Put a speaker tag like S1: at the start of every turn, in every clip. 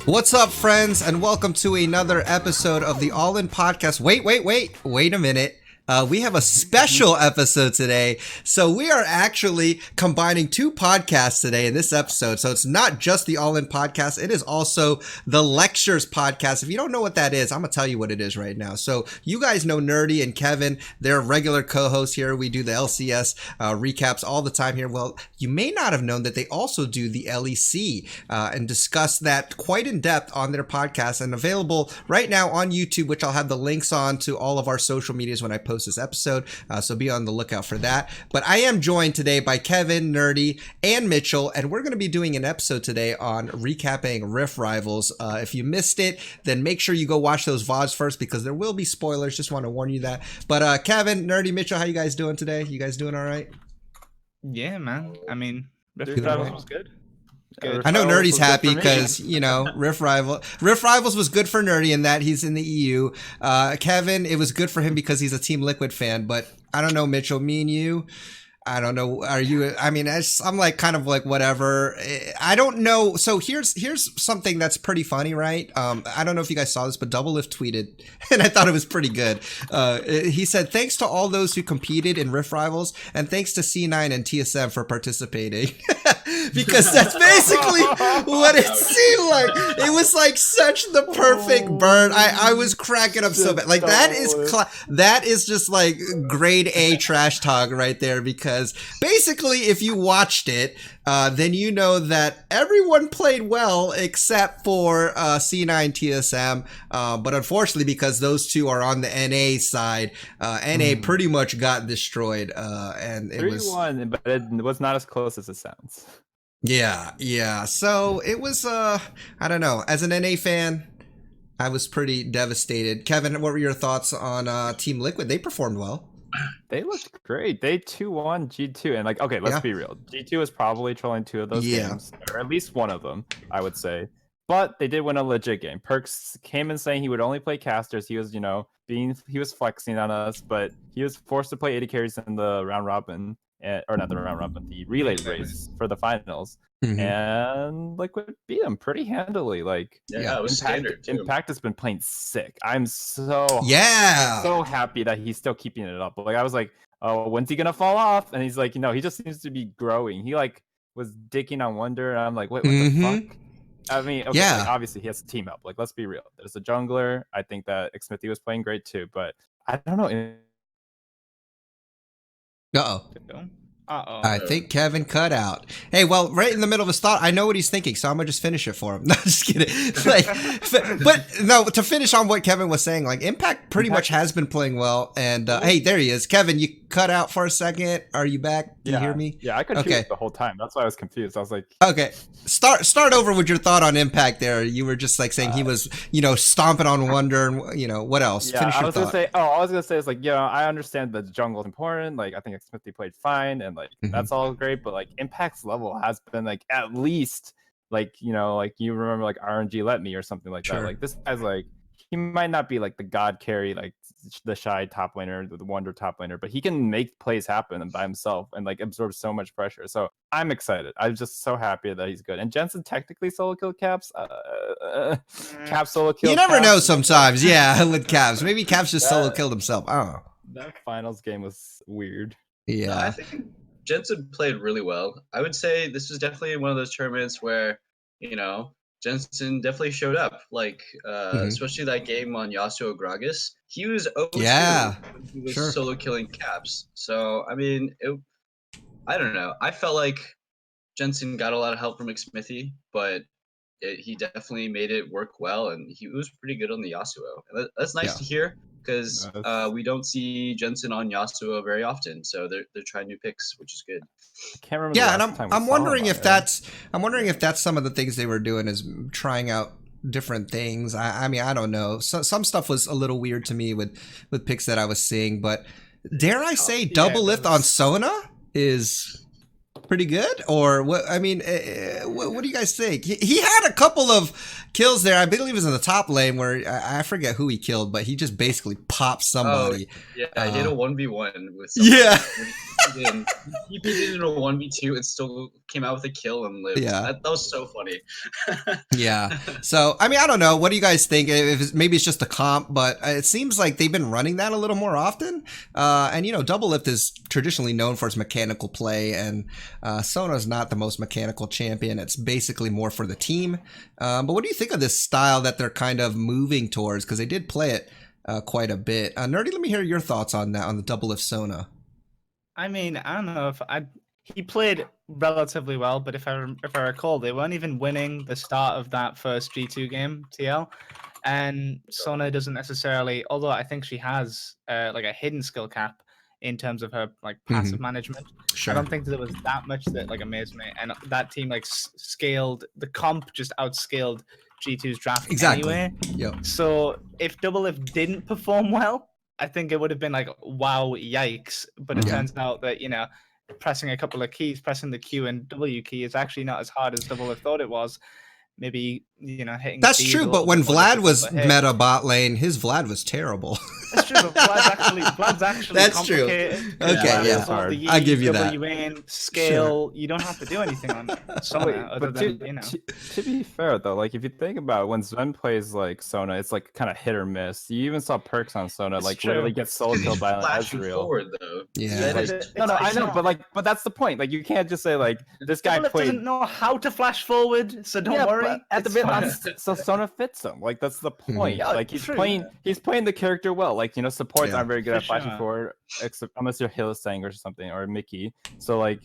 S1: What's up, friends, and welcome to another episode of the All In Podcast. Wait a minute. We have a special episode today. So we are actually combining two podcasts today in this episode. So it's not just the All In Podcast. It is also the Lectures Podcast. If you don't know what that is, I'm going to tell you what it is right now. So you guys know Nerdy and Kevin. They're regular co-hosts here. We do the LCS recaps all the time here. Well, you may not have known that they also do the LEC and discuss that quite in depth on their podcast and available right now on YouTube, which I'll have the links on to all of our social medias when I post this episode, so be on the lookout for that. But I am joined today by Kevin, Nerdy, and Mitchell, and we're going to be doing an episode today on recapping Rift Rivals. If you missed it, then make sure you go watch those VODs first because there will be spoilers. Just want to warn you that. But Kevin, Nerdy, Mitchell, how you guys doing today? You guys doing all right?
S2: Yeah, man. I mean, Rift Rivals was good.
S1: I know Nerdy's happy because, you know, Rift Rivals was good for Nerdy in that he's in the EU. Kevin, it was good for him because he's a Team Liquid fan, but I don't know, Mitchell, me and you, I don't know. Are you, I mean, I'm like kind of like whatever. I don't know. So here's something that's pretty funny, right? I don't know if you guys saw this, but Doublelift tweeted, and I thought it was pretty good. He said, thanks to all those who competed in Rift Rivals, and thanks to C9 and TSM for participating. Because that's basically what it seemed like. It was like such the perfect burn. I was cracking up so bad. Like that is just like grade A trash talk right there. Because basically, if you watched it, then you know that everyone played well except for C9 TSM. But unfortunately, because those two are on the NA side, NA pretty much got destroyed. And it was
S3: 3-1, but it was not as close as it sounds.
S1: Yeah. So it was, I don't know. As an NA fan, I was pretty devastated. Kevin, what were your thoughts on Team Liquid? They performed well.
S3: They looked great. They 2-1 G2. And like, okay, let's be real. G2 is probably trolling two of those games, or at least one of them, I would say. But they did win a legit game. Perks came in saying he would only play casters. He was, you know, he was flexing on us, but he was forced to play 80 carries in the round robin. Or not the round robin, the relay race for the finals, and Liquid beat him pretty handily. Like,
S4: it was standard too.
S3: Impact has been playing sick. I'm so happy that he's still keeping it up. Like, I was like, oh, when's he gonna fall off? And he's like, you know, he just seems to be growing. He like was dicking on Wonder, and I'm like, wait, what the fuck? I mean, okay, like, obviously he has to team up. Like, let's be real. There's a jungler. I think that Xmithy was playing great too, but I don't know.
S1: I think Kevin cut out. Hey, well, right in the middle of his thought, I know what he's thinking, so I'm gonna just finish it for him. No, just kidding. Like, but no, to finish on what Kevin was saying, like Impact pretty much has been playing well. And hey, there he is, Kevin. You cut out for a second. Are you back? Do you hear me?
S3: Yeah, I could hear it the whole time. That's why I was confused. I was like,
S1: okay, start over with your thought on Impact. There, you were just like saying he was, you know, stomping on Wonder, and you know what else?
S3: Yeah,
S1: finish your thought.
S3: I was gonna say is like, yeah, I understand that jungle is important. Like, I think Xmithy played fine, and like that's all great, but like Impact's level has been like at least like, you know, like you remember like RNG Let Me or something like that. Like, this guy's like, he might not be like the god carry, like the shy top laner, the Wonder top laner, but he can make plays happen by himself and like absorb so much pressure. So I'm excited. I'm just so happy that he's good. And Jensen technically solo killed Caps. Caps solo killed.
S1: You never know sometimes. Yeah, with Caps. Maybe Caps just solo killed himself. I don't know.
S3: That finals game was weird.
S1: Yeah.
S4: I think Jensen played really well. I would say this was definitely one of those tournaments where, you know, Jensen definitely showed up. Like, especially that game on Yasuo Gragas. He was 0-2 when he was solo killing Caps. So, I mean, I don't know. I felt like Jensen got a lot of help from Xmithy, but he definitely made it work well, and he was pretty good on the Yasuo. And that's nice to hear. Because we don't see Jensen on Yasuo very often, so they're trying new picks, which is good.
S3: I can't remember.
S1: Yeah, and I'm wondering if that's some of the things they were doing is trying out different things. I mean, I don't know. Some stuff was a little weird to me with picks that I was seeing, but dare I say, Doublelift on Sona is pretty good, or what? I mean, what do you guys think? He had a couple of kills there. I believe it was in the top lane where I forget who he killed, but he just basically popped somebody.
S4: Oh, yeah, I did a 1v1 with
S1: yeah.
S4: He beat it in a 1v2 and still came out with a kill and lived.
S1: Yeah.
S4: That was so funny.
S1: Yeah. So, I mean, I don't know. What do you guys think? Maybe it's just a comp, but it seems like they've been running that a little more often. And, Double Lift is traditionally known for its mechanical play, and Sona's not the most mechanical champion. It's basically more for the team. But what do you think of this style that they're kind of moving towards? Because they did play it quite a bit. Nerdy, let me hear your thoughts on that, on the Double Lift Sona.
S2: I mean, I don't know if he played relatively well, but if I recall, they weren't even winning the start of that first G2 game, TL. And Sona doesn't necessarily, although I think she has like a hidden skill cap in terms of her like passive management.
S1: Sure.
S2: I don't think there was that much that like amazed me, and that team like scaled the comp, just outscaled G2's draft anyway.
S1: Yep.
S2: So if Double Lift didn't perform well, I think it would have been like, wow, yikes. But it turns out that, pressing a couple of keys, pressing the Q and W key is actually not as hard as Double Lift thought it was. Maybe, hitting.
S1: That's true, but when Vlad was meta bot lane, his Vlad was terrible.
S2: That's true, but Vlad's actually
S1: That's
S2: complicated.
S1: true. Okay, yeah. I'll give you that.
S2: Scale, you don't have to do anything on Sona other than,
S3: To be fair, though, like, if you think about it, when Zen plays, like, Sona, it's, like, kind of hit or miss. You even saw perks on Sona, like, literally get solo killed by an Ezreal.
S4: Forward, though.
S1: Yeah.
S3: I know, but that's the point. Like, you can't just say, like, this guy
S2: doesn't know how to flash forward, so don't worry.
S3: At the bit, so Sona fits him. Like, that's the point.
S2: Yeah,
S3: like, he's playing the character well. Like, supports aren't very good at flashing forward, except unless you're Hylissang or something, or Mickey. So, like,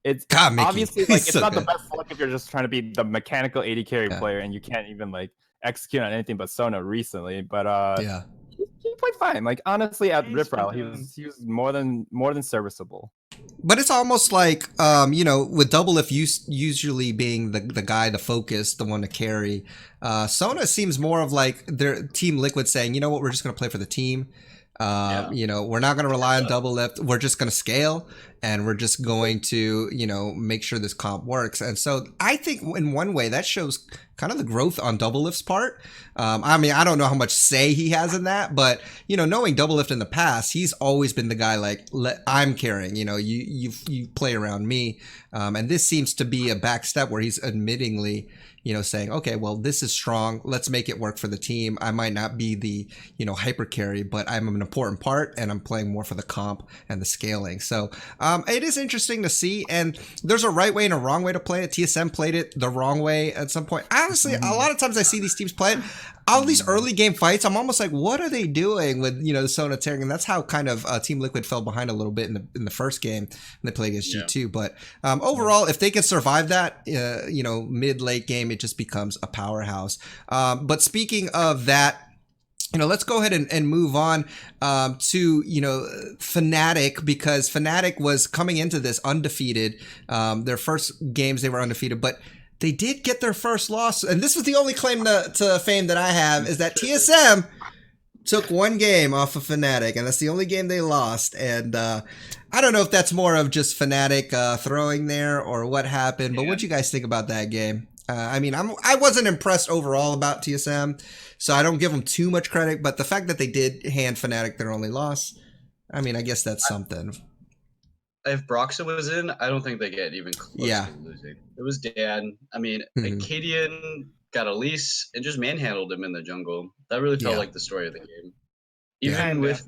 S3: it's obviously like it's not the best luck if you're just trying to be the mechanical AD carry player and you can't even like execute on anything but Sona recently. But he played fine. Like, honestly, at Rip Rally, he was more than serviceable.
S1: But it's almost like, with Double Lift usually being the guy, the focus, the one to carry, Sona seems more of like their Team Liquid saying, you know what, we're just going to play for the team. We're not going to rely on Double Lift. We're just going to scale, and we're just going to, make sure this comp works. And so I think in one way that shows kind of the growth on Double Lift's part. I don't know how much say he has in that, but, knowing Double Lift in the past, he's always been the guy like, I'm carrying, you play around me. And this seems to be a back step where he's admittingly, saying, okay, well, this is strong. Let's make it work for the team. I might not be the, hyper carry, but I'm an important part, and I'm playing more for the comp and the scaling. So it is interesting to see. And there's a right way and a wrong way to play it. TSM played it the wrong way at some point. Honestly, a lot of times I see these teams play it. All these early game fights, I'm almost like, what are they doing with, the Sona tearing? And that's how kind of Team Liquid fell behind a little bit in the first game when they played against G2. But overall, if they can survive that, mid-late game, it just becomes a powerhouse. But speaking of that, let's go ahead and move on to, Fnatic, because Fnatic was coming into this undefeated. Their first games, they were undefeated, but they did get their first loss. And this was the only claim to fame that I have, is that TSM took one game off of Fnatic, and that's the only game they lost. And I don't know if that's more of just Fnatic throwing there or what happened, but what do you guys think about that game? I wasn't impressed overall about TSM, so I don't give them too much credit, but the fact that they did hand Fnatic their only loss, I guess that's something.
S4: If Broxa was in, I don't think they get even close to losing. It was Dan. Acadian got Elise and just manhandled him in the jungle. That really felt like the story of the game. Even with,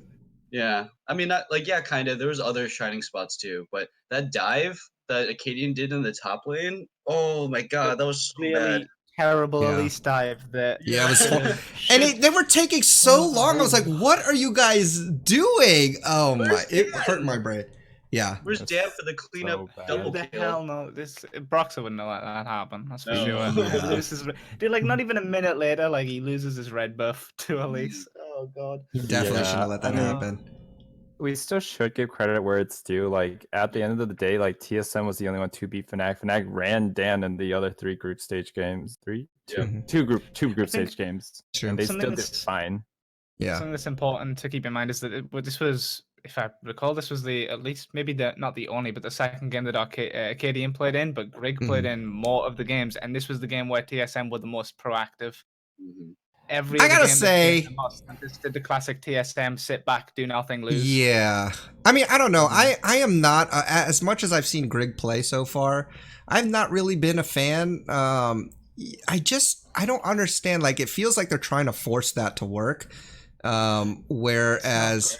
S4: kind of. There was other shining spots too, but that dive that Acadian did in the top lane, oh my god, that was so bad.
S2: Terrible Elise dive that
S1: it was and they were taking so long. I was like, what are you guys doing? Oh my, it hurt my brain. Yeah.
S4: Where's Dan for the cleanup double kill?
S2: The hell no. Broxa wouldn't know that happen. That's for sure. Dude, not even a minute later, he loses his red buff to Elise. Oh god.
S1: Definitely should have let that happen.
S3: We still should give credit where it's due. Like, at the end of the day, TSM was the only one to beat Fnatic. Fnatic ran Dan in the other three group stage games. Two group stage games.
S1: True.
S3: And they still did fine.
S1: Yeah.
S2: Something that's important to keep in mind is that this was, if I recall, this was not the only, but the second game that Acadian played in, but Greg played in more of the games, and this was the game where TSM were the most proactive. every
S1: I
S2: other
S1: gotta
S2: game
S1: say-
S2: they've lost, and just did the classic TSM sit back, do nothing, lose.
S1: Yeah. I mean, I don't know. I am not, as much as I've seen Grig play so far, I've not really been a fan. I don't understand. Like, it feels like they're trying to force that to work. Whereas,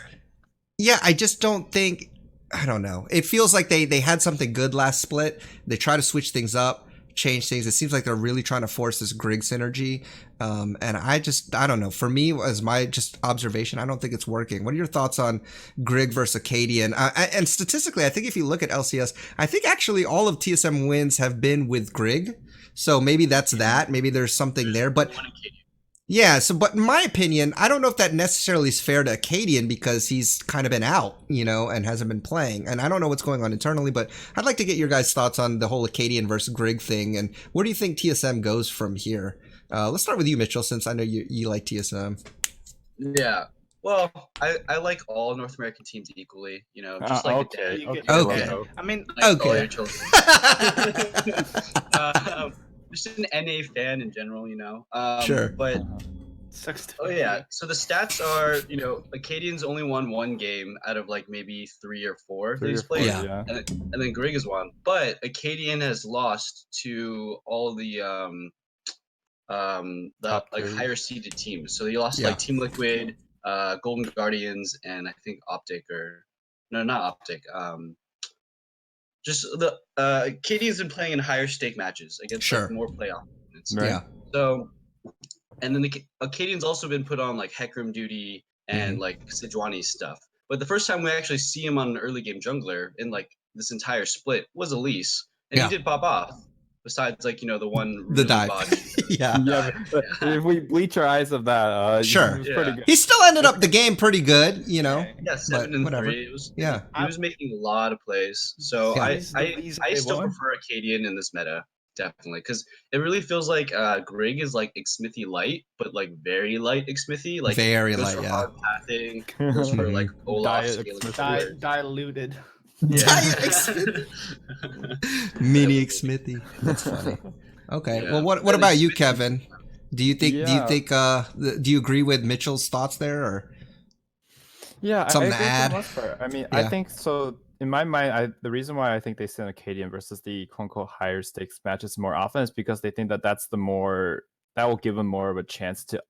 S1: yeah, I just don't think, I don't know. It feels like they had something good last split. They try to switch things up, change things. It seems like they're really trying to force this Grig synergy. And I don't know. For me, as my just observation, I don't think it's working. What are your thoughts on Grig versus Acadian? And statistically, I think if you look at LCS, I think actually all of TSM wins have been with Grig. So maybe that's that. Maybe there's something there. But yeah, but in my opinion, I don't know if that necessarily is fair to Acadian because he's kind of been out, and hasn't been playing. And I don't know what's going on internally, but I'd like to get your guys' thoughts on the whole Acadian versus Grig thing. And where do you think TSM goes from here? Let's start with you, Mitchell, since I know you like TSM.
S4: Yeah. Well, I like all North American teams equally, just like
S3: okay,
S4: a dad.
S1: Okay.
S2: I mean,
S4: Like all
S1: Okay.
S4: your children. Just an NA fan in general,
S1: Sure.
S4: But
S2: sucks to
S4: oh
S2: be
S4: yeah,
S2: me.
S4: so the stats are, Acadian's only won one game out of like maybe 3 or 4 that he's played,
S1: Yeah.
S4: and then Grig has won. But Acadian has lost to all the
S3: Top
S4: like
S3: tier.
S4: higher seeded teams. So he lost to
S1: Yeah.
S4: like Team Liquid, Golden Guardians, and I think Optic or no, not Optic. Just the Acadian's been playing in higher stake matches against
S1: Sure.
S4: like more playoff opponents.
S3: Right.
S1: Yeah.
S4: So, and then the Acadian's also been put on like Hecarim duty and like Sejuani stuff. But the first time we actually see him on an early game jungler in like this entire split was Elise, and
S1: Yeah.
S4: he did pop off. Besides, like the one
S1: The
S4: really
S1: dive.
S4: botched
S1: Yeah.
S3: Yeah, but if we bleach our eyes of that,
S1: Sure.
S3: it was pretty
S4: Yeah.
S3: good.
S1: He still ended up the game pretty good,
S2: Yeah.
S4: Yeah, 7
S1: whatever.
S4: and 3. It was
S1: Yeah.
S4: He was making a lot of plays. So
S1: Yeah.
S2: He's the reason
S4: I
S2: they
S4: still
S2: won.
S4: prefer Acadian in this meta, definitely, because it really feels like Grig is like Xmithy light, but like very light Xmithy. Like
S1: Very
S4: goes
S1: light,
S4: for
S1: yeah.
S4: hard pathing, goes for like Olaf
S3: Diet
S4: scaling
S3: Xmithy.
S4: forward.
S2: Diluted.
S1: Diet Xmithy. Mini Smithy. That's funny. Okay.
S4: Yeah.
S1: Well, what
S4: That
S1: about
S4: is
S1: you,
S4: Xmithy.
S1: Kevin? Do you think do you agree with Mitchell's thoughts there, or
S3: Yeah,
S1: Something
S3: I
S1: to
S3: agree
S1: add?
S3: for the most part. I mean, I
S1: Yeah.
S3: think so. In my mind, the reason why I think they send Acadian versus the quote unquote higher stakes matches more often is because they think that that will give them more of a chance to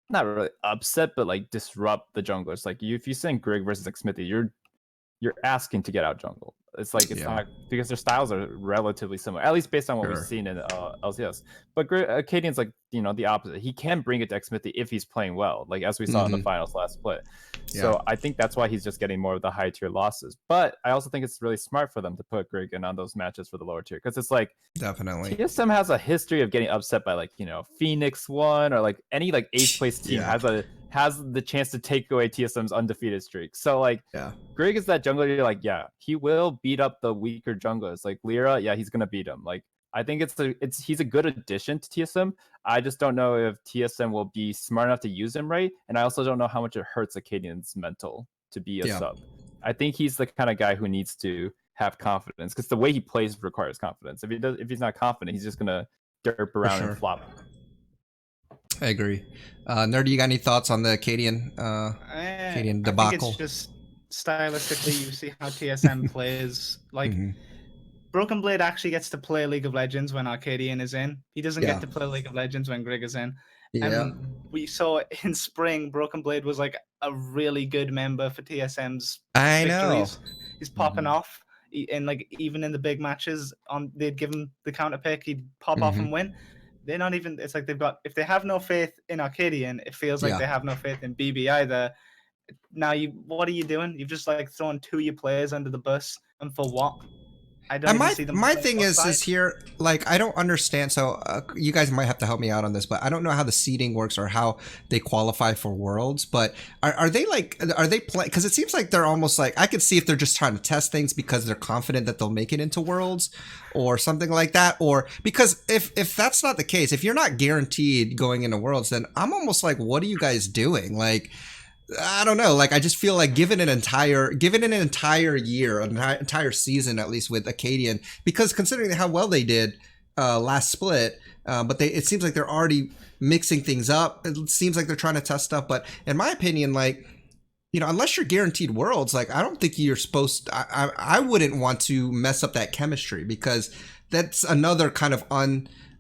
S3: not really upset, but like disrupt the junglers. Like if you send Grig versus Xmithy, you're asking to get out jungle. It's like it's
S1: Yeah.
S3: not because their styles are relatively similar, at least based on what
S1: Sure.
S3: we've seen in LCS. But Acadian's like the opposite. He can bring it to Xmithy if he's playing well, like as we saw in the finals last split. So I think that's why he's just getting more of the high tier losses. But I also think it's really smart for them to put Grig in on those matches for the lower tier because it's like
S1: definitely?
S3: TSM has a history of getting upset by like Phoenix one or like any like 8th place team
S1: Yeah.
S3: has the chance to take away TSM's undefeated streak. So like
S1: Yeah.
S3: Grig is that jungler you're like, yeah, he will beat up the weaker junglers. Like Lyra, yeah, he's gonna beat him. Like I think he's a good addition to TSM. I just don't know if TSM will be smart enough to use him right, and I also don't know how much it hurts Acadian's mental to be a sub. I think he's the kind of guy who needs to have confidence because the way he plays requires confidence. If he's not confident, he's just gonna derp around
S1: sure.
S3: and flop.
S1: I agree. Nerdy, you got any thoughts on the Acadian Acadian
S2: I think
S1: debacle?
S2: it's just stylistically, you see how TSM plays. Like, Broken Blade actually gets to play League of Legends when Arcadian is in. He doesn't
S1: Yeah.
S2: get to play League of Legends when Grig is in.
S1: Yeah.
S2: And we saw in spring, Broken Blade was like a really good member for TSM's
S1: I know.
S2: victories. He's popping off. And like even in the big matches, they'd give him the counter pick, he'd pop off and win. They're not even. It's like if they have no faith in Arcadian, it feels like
S1: Yeah.
S2: they have no faith in BB either. Now what are you doing? You've just like thrown 2 of your players under the bus, and for what? I don't
S1: And
S2: even see them.
S1: my
S2: playing
S1: thing
S2: both
S1: is
S2: sides.
S1: here, like, I don't understand. So you guys might have to help me out on this, but I don't know how the seeding works or how they qualify for Worlds. But are they playing? Because it seems like they're almost like, I could see if they're just trying to test things because they're confident that they'll make it into Worlds or something like that. Or because if that's not the case, if you're not guaranteed going into Worlds, then I'm almost like, what are you guys doing? Like, I don't know. Like, I just feel like given an entire year, an entire season, at least with Acadian, because considering how well they did, last split, but it seems like they're already mixing things up. It seems like they're trying to test stuff, but in my opinion, like, you know, unless you're guaranteed worlds, like, I don't think you're supposed to, I wouldn't want to mess up that chemistry, because that's another kind of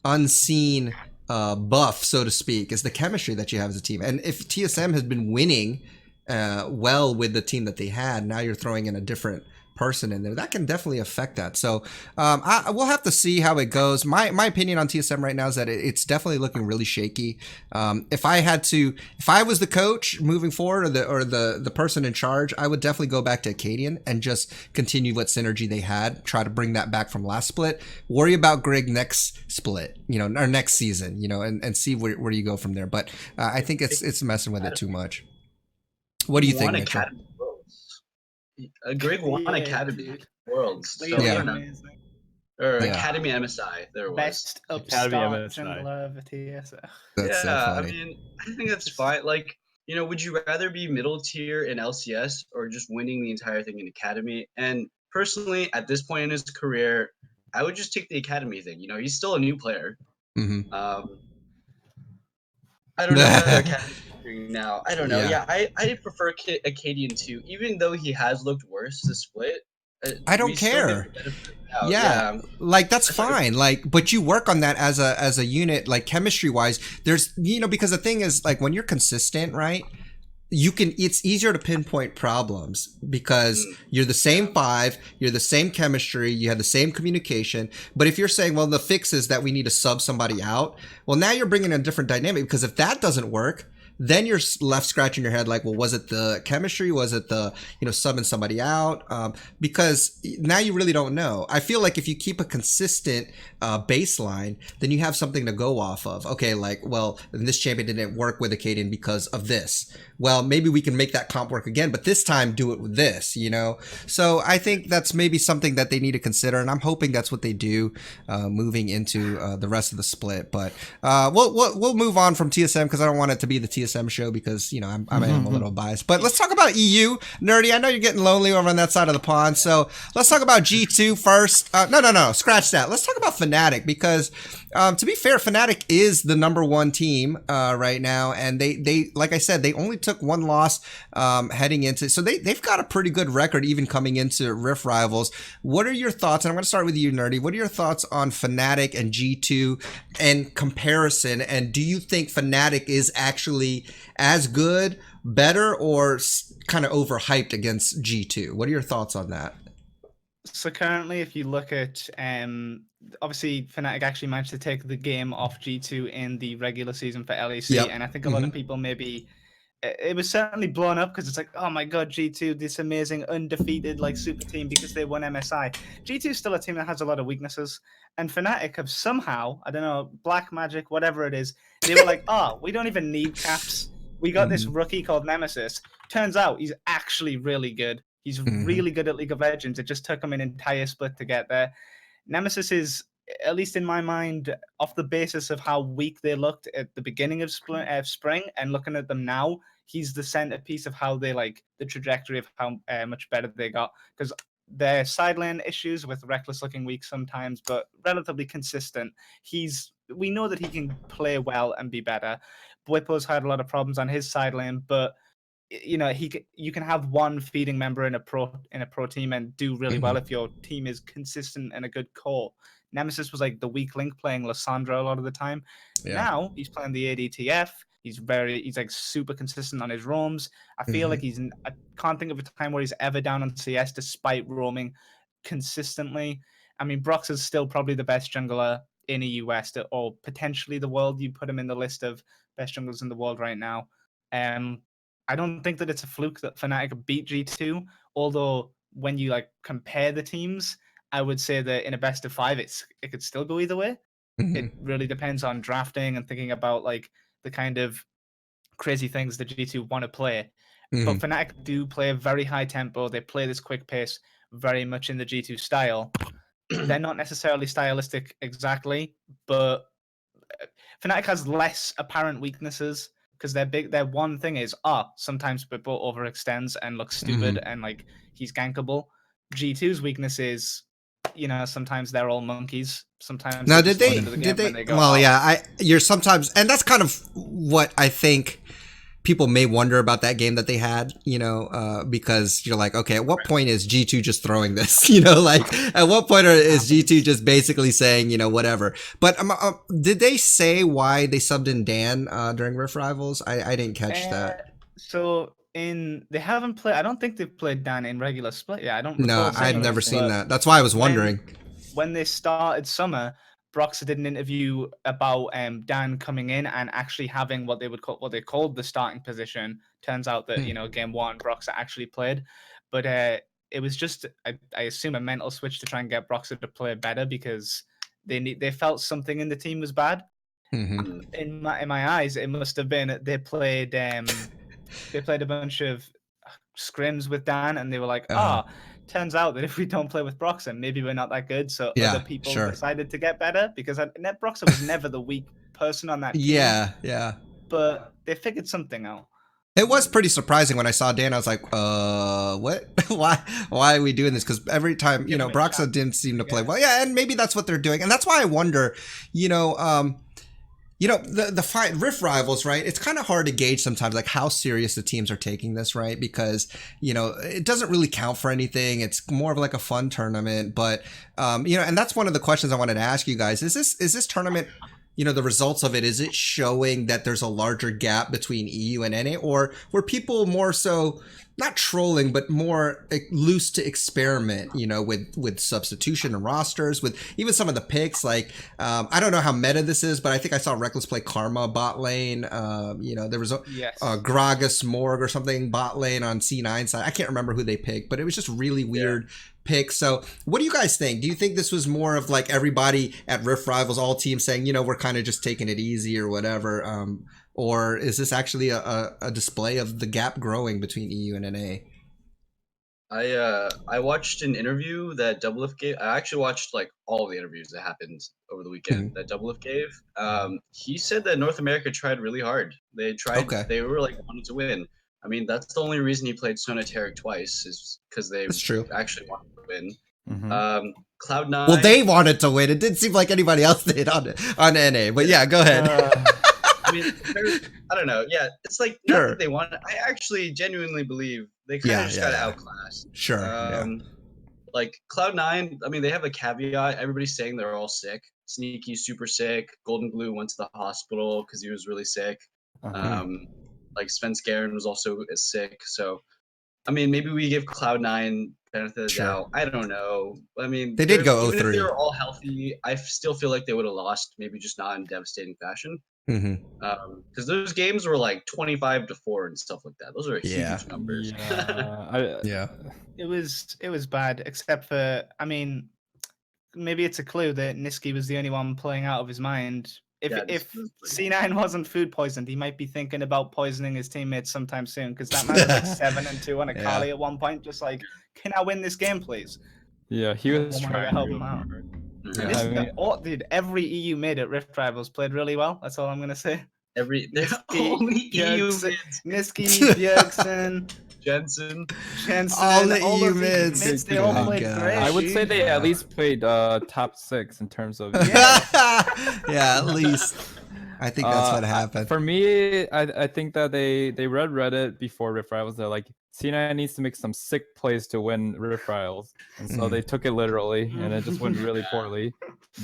S1: unseen buff, so to speak, is the chemistry that you have as a team. And if TSM has been winning well with the team that they had, now you're throwing in a different person in there, that can definitely affect that. So we'll have to see how it goes. My opinion on TSM right now is that it's definitely looking really shaky. If I was the coach moving forward, or the person in charge, I would definitely go back to Acadian and just continue what synergy they had, try to bring that back from last split, worry about Greg next split, you know, or next season, you know, and see where you go from there. But I think it's messing with it too much. What do you think, Mitchell?
S4: Greg won
S2: Yeah,
S4: Academy
S2: dude.
S4: Worlds, so
S2: Clearly
S1: Yeah.
S4: I don't know.
S2: amazing.
S4: Or
S1: Yeah.
S4: Academy MSI, there was.
S2: Best
S3: Academy
S2: upstart
S3: MSI.
S2: jungler of a TSM.
S1: That's so
S4: Yeah, I
S1: funny.
S4: mean, I think that's fine. Like, you know, would you rather be middle tier in LCS or just winning the entire thing in Academy? And personally, at this point in his career, I would just take the Academy thing. You know, he's still a new player.
S1: Mm-hmm.
S4: I don't know how Academy's doing now. I don't know.
S1: Yeah.
S4: Yeah, I prefer Acadian too, even though he has looked worse this split.
S1: I don't
S4: we still
S1: care.
S4: get the benefit of the doubt.
S1: Yeah, like that's
S4: That's like-
S1: fine. Like, but you work on that as a unit, like chemistry wise. There's, you know, because the thing is, like, when you're consistent, right? It's easier to pinpoint problems because you're the same five, you're the same chemistry, you have the same communication. But if you're saying, well, the fix is that we need to sub somebody out, well, now you're bringing a different dynamic, because if that doesn't work, then you're left scratching your head like, well, was it the chemistry? Was it the, you know, subbing somebody out? Because now you really don't know. I feel like if you keep a consistent baseline, then you have something to go off of. Okay, like, well, this champion didn't work with Acadian because of this. Well, maybe we can make that comp work again, but this time do it with this, you know? So I think that's maybe something that they need to consider, and I'm hoping that's what they do moving into the rest of the split. But we'll move on from TSM, because I don't want it to be the TSM show, because, you know, I am a little biased. But let's talk about EU. Nerdy, I know you're getting lonely over on that side of the pond, so let's talk about G2 first. No, scratch that. Let's talk about Fnatic, because to be fair, Fnatic is the #1 team right now, and they like I said, they only took one loss heading into, so they've got a pretty good record even coming into Rift Rivals. What are your thoughts? And I'm going to start with you, Nerdy. What are your thoughts on Fnatic and G2 and comparison? And do you think Fnatic is actually as good, better, or kind of overhyped against G2? What are your thoughts on that?
S2: So currently, if you look at, obviously Fnatic actually managed to take the game off G2 in the regular season for LEC,
S1: Yep.
S2: and I think a lot of people maybe, it was certainly blown up because it's like, oh my god, G2, this amazing undefeated like super team because they won MSI. G2 is still a team that has a lot of weaknesses, and Fnatic have somehow, I don't know, black magic, whatever it is, they were like, oh, we don't even need caps. We got this rookie called Nemesis. Turns out he's actually really good. He's really good at League of Legends. It just took him an entire split to get there. Nemesis is, at least in my mind, off the basis of how weak they looked at the beginning of spring, and looking at them now, he's the centerpiece of how they, like, the trajectory of how much better they got. Because their side lane issues with Reckless looking weak sometimes, but relatively consistent. We know that he can play well and be better. Bwipo's had a lot of problems on his side lane, but you know, you can have one feeding member in a pro team and do really well if your team is consistent and a good core. Nemesis was like the weak link playing Lissandra a lot of the time. Yeah. Now he's playing the ADTF. He's like super consistent on his roams. I feel like I can't think of a time where he's ever down on CS despite roaming consistently. I mean, Brox is still probably the best jungler in the US or potentially the world. You put him in the list of best junglers in the world right now. I don't think that it's a fluke that Fnatic beat G2, although when you like compare the teams, I would say that in a best of 5, it could still go either way. It really depends on drafting and thinking about like the kind of crazy things that G2 want to play. But Fnatic do play a very high tempo. They play this quick pace very much in the G2 style. They're not necessarily stylistic exactly, but Fnatic has less apparent weaknesses. Because their one thing is, sometimes Bwipo overextends and looks stupid and like he's gankable. G2's weakness is you know, sometimes they're all monkeys. Sometimes
S1: Now,
S2: they just load into the game and they go,
S1: well,
S2: "Oh,
S1: yeah, you're sometimes, and that's kind of what I think people may wonder about that game that they had, you know, because you're like, okay, at what point is G2 just throwing this? You know, like at what point is G2 just basically saying, you know, whatever? But did they say why they subbed in Dan during Rift Rivals? I didn't catch that.
S2: So they haven't played. I don't think they've played Dan in regular split. Yeah, I don't
S1: No,
S2: recall.
S1: I've
S2: seeing
S1: never
S2: this,
S1: seen
S2: but
S1: that. That's why I was wondering.
S2: When they started summer, Broxah did an interview about Dan coming in and actually having what they called the starting position. Turns out that, you know, game one Broxah actually played, but it was just I assume a mental switch to try and get Broxah to play better because they felt something in the team was bad.
S1: Mm-hmm.
S2: In my eyes, it must have been they played a bunch of scrims with Dan, and they were like, turns out that if we don't play with Broxah, maybe we're not that good. So
S1: Yeah,
S2: other people
S1: sure.
S2: decided to get better because Net Broxah was never the weak person on that team.
S1: Yeah.
S2: But they figured something out.
S1: It was pretty surprising when I saw Dan. I was like, what? Why are we doing this? Because every time, you know, Broxah didn't seem to play well. Yeah, and maybe that's what they're doing. And that's why I wonder, the fight Rift Rivals, right? It's kind of hard to gauge sometimes, like how serious the teams are taking this, right? Because, you know, it doesn't really count for anything. It's more of like a fun tournament. But, and that's one of the questions I wanted to ask you guys. Is this tournament, you know, the results of it, is it showing that there's a larger gap between EU and NA, or were people more so not trolling, but more loose to experiment, you know, with substitution and rosters, with even some of the picks? Like, I don't know how meta this is, but I think I saw Reckless play Karma bot lane. There was Gragas Morg or something bot lane on C9 side. I can't remember who they picked, but it was just really weird. Pick. So what do you guys think? Do you think this was more of like everybody at Rift Rivals, all teams saying, you know, we're kind of just taking it easy or whatever? Or is this actually a display of the gap growing between EU and NA?
S4: I watched an interview that Doublelift gave. I actually watched like all the interviews that happened over the weekend that Doublelift gave. He said that North America tried really hard. They tried.
S1: Okay.
S4: They were like wanting to win. I mean, that's the only reason he played Sonateric twice, is because they actually wanted to win.
S3: Mm-hmm.
S4: Cloud9.
S1: Well, they wanted to win. It didn't seem like anybody else did on NA. But yeah, go ahead.
S4: I mean, I don't know. Yeah, it's like not that they want. I actually genuinely believe they kind of just got outclassed.
S1: Sure.
S4: Like Cloud9. I mean, they have a caveat. Everybody's saying they're all sick. Sneaky's super sick. Golden Blue went to the hospital because he was really sick. Like Svenskeren was also sick. So, I mean, maybe we give Cloud9 benefit of the doubt. I don't know. I mean,
S1: they did go 0-3.
S4: Even if they were all healthy, I still feel like they would have lost. Maybe just not in devastating fashion. Because those games were like 25-4 and stuff like that. Those are huge numbers.
S2: It was bad, except for, I mean, maybe it's a clue that Niski was the only one playing out of his mind. If C9 wasn't food poisoned, he might be thinking about poisoning his teammates sometime soon, because that man was like 7-2 on a Kali at one point, just like, can I win this game, please?
S3: Yeah, he was trying to
S2: help him out. Dude, every EU mid at Rift Rivals played really well. That's all I'm gonna say.
S4: Niski,
S2: Bjergsen,
S4: Jensen,
S1: all the EU mids.
S2: They all played great.
S3: I would say they at least played top 6 in terms of
S1: yeah, at least. I think that's what happened.
S3: For me, I think that they read Reddit before Rift Rivals. They're like, C9 needs to make some sick plays to win Rift Rivals, and so they took it literally, and it just went really poorly.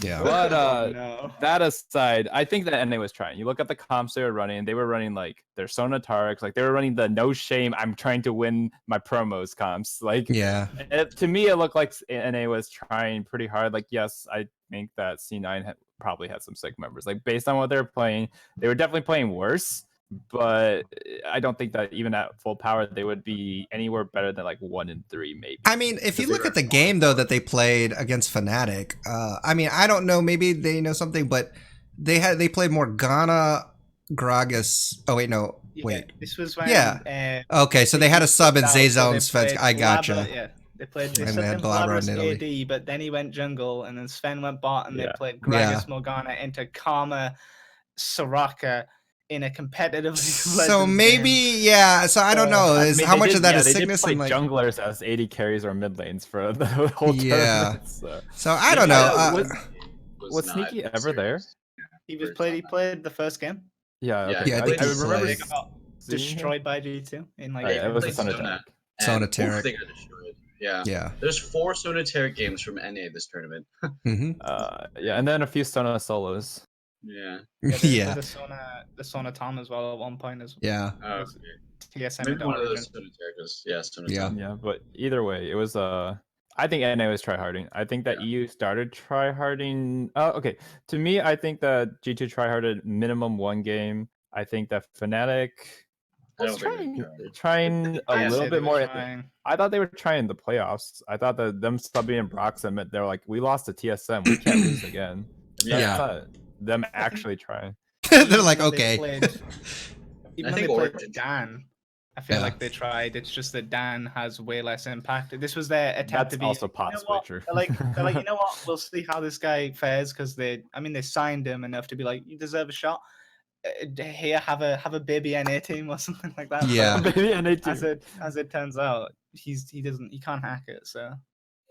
S1: Yeah.
S3: But that aside, I think that NA was trying. You look at the comps they were running like their Sonatarix, like they were running the no shame, I'm trying to win my promos comps. Like, to me, it looked like NA was trying pretty hard. Like, yes, I think that C9 probably had some sick members. Like, based on what they were playing, they were definitely playing worse. But I don't think that even at full power they would be anywhere better than like 1-3 maybe.
S1: I mean, if you look at the game though that they played against Fnatic, I mean, I don't know, maybe they know something, but they played more Ghana, Gragas. Oh wait, no, wait.
S2: This was when
S1: okay, so they had a sub in Zayzone and Sven. I gotcha.
S2: They played
S1: and they had Blabber in Italy.
S2: AD, but then he went jungle, and then Sven went bot, and they played Gragas Morgana into Karma, Soraka, in a competitive League of
S1: So
S2: Legends
S1: maybe,
S2: game.
S1: yeah. So I don't know.
S3: I
S1: Is
S3: mean,
S1: how
S3: they
S1: much
S3: did-
S1: of that
S3: yeah,
S1: is
S3: they did
S1: sickness
S3: play
S1: and like,
S3: junglers as AD carries or mid lanes for the whole
S1: yeah.
S3: tournament. So.
S1: So I don't know.
S3: Was
S4: not
S3: Sneaky ever there?
S4: serious. Yeah,
S2: He
S4: first
S2: played the first game.
S3: Yeah,
S4: Yeah,
S3: okay.
S1: Yeah, I
S3: I,
S1: think
S3: I
S1: he
S3: remember
S1: played.
S2: Got
S3: seeing him.
S2: destroyed by G2 in like
S3: Oh, yeah, it was a
S4: played
S3: Sona
S4: Sona,
S3: Tech.
S1: Sona
S4: and
S1: Taric.
S4: they got destroyed. Yeah.
S1: Yeah.
S4: There's 4 Sona Taric games from NA this tournament.
S1: Hmm.
S3: Yeah, and then a few Sona solos.
S4: Yeah.
S1: Yeah.
S2: The Sona Tom as well at one point as
S1: Yeah.
S4: Oh,
S2: was
S4: okay.
S2: TSM
S4: Maybe
S2: into
S4: one of
S2: Origin.
S4: those Sona Taric was, yeah, Sona
S1: Yeah.
S4: Tom.
S3: Yeah, but either way, it was I think NA was tryharding. I think that EU started tryharding. Okay. To me, I think that G2 tryharded minimum 1 game. I think that Fnatic
S4: I
S3: was
S4: don't think they
S3: trying a
S2: I'd
S3: little
S2: say they
S3: bit
S2: were
S3: more.
S2: trying.
S3: I thought they were trying the playoffs. I thought that them subbing in Broxham, they were like, we lost to TSM. We can't lose again. And that's
S1: Yeah.
S3: not them actually trying.
S1: They're like,
S2: Even though they
S1: okay.
S2: played- Even
S4: I
S2: though they
S4: think
S2: played
S4: Origin-
S2: Dan, I feel
S1: Yeah.
S2: like they tried. It's just that Dan has way less impact. This was their attempt
S3: That's
S2: to be.
S3: also
S2: You know
S3: possibly
S2: what?
S3: true.
S2: They're like, you know what? We'll see how this guy fares because they signed him enough to be like, you deserve a shot. Here, have a baby NA team or something like that.
S1: Yeah.
S2: But
S3: Maybe NA too.
S2: as it turns out, he can't hack it. So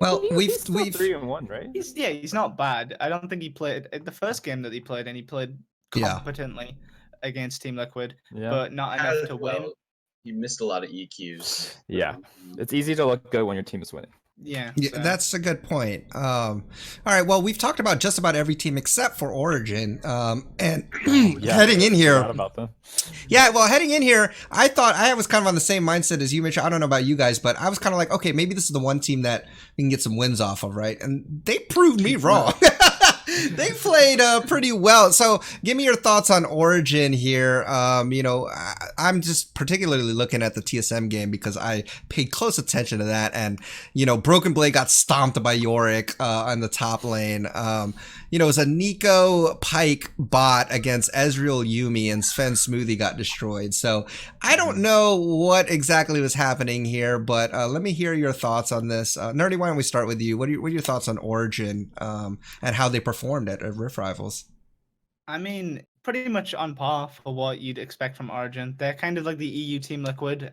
S1: Well,
S3: He's still
S1: we've
S3: 3-1, right?
S2: he's not bad. I don't think he played the first game that he played, and he played
S1: Yeah.
S2: competently against Team Liquid,
S3: Yeah.
S2: but not enough to win.
S4: Well, he missed a lot of EQs.
S3: Yeah. It's easy to look good when your team is winning.
S2: Yeah,
S1: Yeah,
S2: so-
S1: that's a good point. All right, well, we've talked about just about every team except for Origin. And
S3: Yeah,
S1: heading in
S3: I
S1: here,
S3: forgot about them.
S1: yeah, well, heading in here, I thought I was kind of on the same mindset as you, Mitch. I don't know about you guys, but I was kind of like, okay, maybe this is the one team that we can get some wins off of, right? And they proved me wrong. They played pretty well. So give me your thoughts on Origin here. I'm just particularly looking at the TSM game because I paid close attention to that. And, Broken Blade got stomped by Yorick on the top lane. It was a Nico Pike bot against Ezreal Yumi, and Sven Smoothie got destroyed. So I don't know what exactly was happening here, but let me hear your thoughts on this. Nerdy, why don't we start with you? What are your thoughts on Origin and how they performed at Rift Rivals?
S2: I mean, pretty much on par for what you'd expect from Origin. They're kind of like the EU Team Liquid,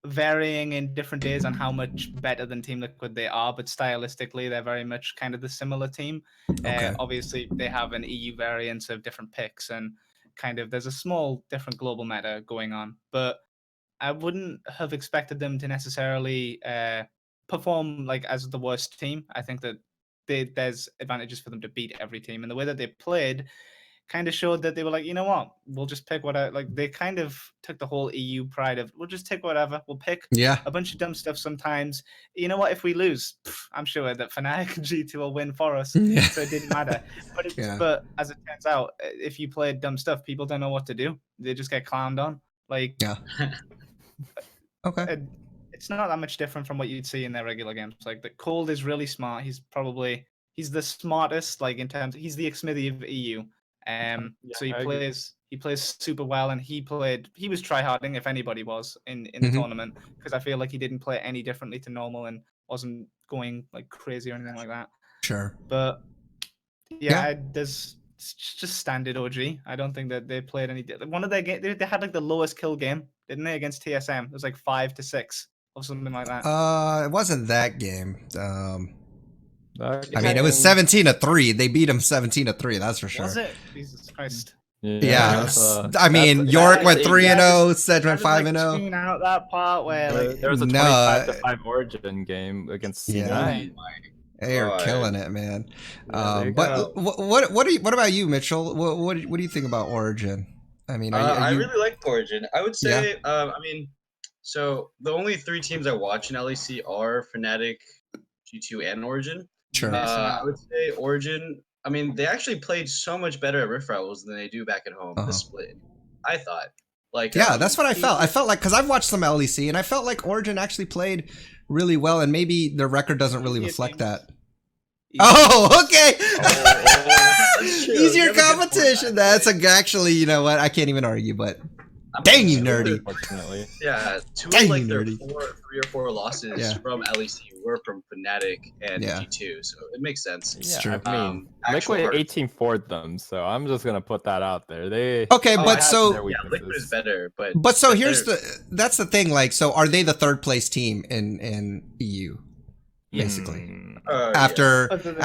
S2: varying in different days on how much better than Team Liquid they are, but stylistically, they're very much kind of the similar team.
S1: Okay.
S2: Obviously, they have an EU variance of different picks, and kind of there's a small different global meta going on, but I wouldn't have expected them to necessarily perform like as the worst team. I think that there's advantages for them to beat every team, and the way that they played kind of showed that they were like, you know what, we'll just pick they kind of took the whole EU pride of we'll just take whatever, we'll pick
S1: Yeah.
S2: a bunch of dumb stuff sometimes. You know what, if we lose, I'm sure that Fnatic and G2 will win for us,
S1: Yeah.
S2: so it didn't matter. But
S1: Yeah.
S2: but as it turns out, if you play dumb stuff, people don't know what to do. They just get clowned on. Like,
S1: Yeah. Okay.
S2: it's not that much different from what you'd see in their regular games. Like, the Cold is really smart. He's the smartest, like, in terms, he's the Xmithy of EU. So he
S3: I agree.
S2: plays super well, and he was tryharding if anybody was in the
S1: Mhm.
S2: tournament, because I feel like he didn't play any differently to normal and wasn't going like crazy or anything like that.
S1: Sure.
S2: But
S1: Yeah.
S2: it's just standard OG. I don't think that they played any. One of their game, they had like the lowest kill game, didn't they, against TSM? It was like 5-6 or something like that.
S1: It wasn't that game.
S3: That
S1: I mean, it was
S3: game-
S1: 17-3. They beat him 17-3. That's for sure.
S2: Was it? Jesus Christ!
S1: Yeah.
S3: that's,
S1: I mean,
S3: that's-
S1: Yorick
S3: that
S1: went
S3: is-
S1: 3-0. Sedge went
S2: I just,
S1: 5-0.
S2: tune out that part where like
S3: There was a
S1: No,
S3: 25-5 Origin game against C9.
S1: Yeah. They are
S4: God.
S1: killing it, man.
S3: Yeah, they
S1: But what about you, Mitchell? What do you think about Origin? I mean,
S4: I
S1: you,
S4: really like Origin. I would say, so the only 3 teams I watch in LEC are Fnatic, G2, and Origin.
S1: sure.
S4: I would say Origin. I mean, they actually played so much better at Rift Rivals than they do back at home.
S1: Uh-huh.
S4: The split, I thought. Like,
S1: Yeah, that's what I felt. I felt like, because I've watched some LEC, and I felt like Origin actually played really well, and maybe their record doesn't really
S2: Easier
S1: reflect
S2: teams.
S1: that. Oh, okay.
S4: That's true.
S1: Easier
S4: You have a good point.
S1: competition. That's actually, you know what? I can't even argue, but Dang you,
S4: two
S1: nerdy.
S3: Unfortunately.
S4: Yeah, two
S1: Dang
S4: of like
S1: you,
S4: their
S1: nerdy.
S4: 3 or 4 losses
S1: Yeah.
S4: from LEC were from Fnatic and
S1: Yeah.
S4: G2, so it makes sense.
S1: It's
S3: Yeah,
S1: true.
S3: I mean,
S4: Actual
S3: Liquid
S4: heart.
S3: 18 forward them, so I'm just gonna put that out there. They
S1: Okay,
S4: Oh,
S1: but
S3: have
S1: so
S3: their
S4: Yeah, Liquid is
S3: weaknesses.
S4: better, but
S1: so
S4: that
S1: here's
S4: they're-
S1: that's the thing. Like, so are they the third place team in EU basically?
S3: Mm,
S1: After
S2: Other than-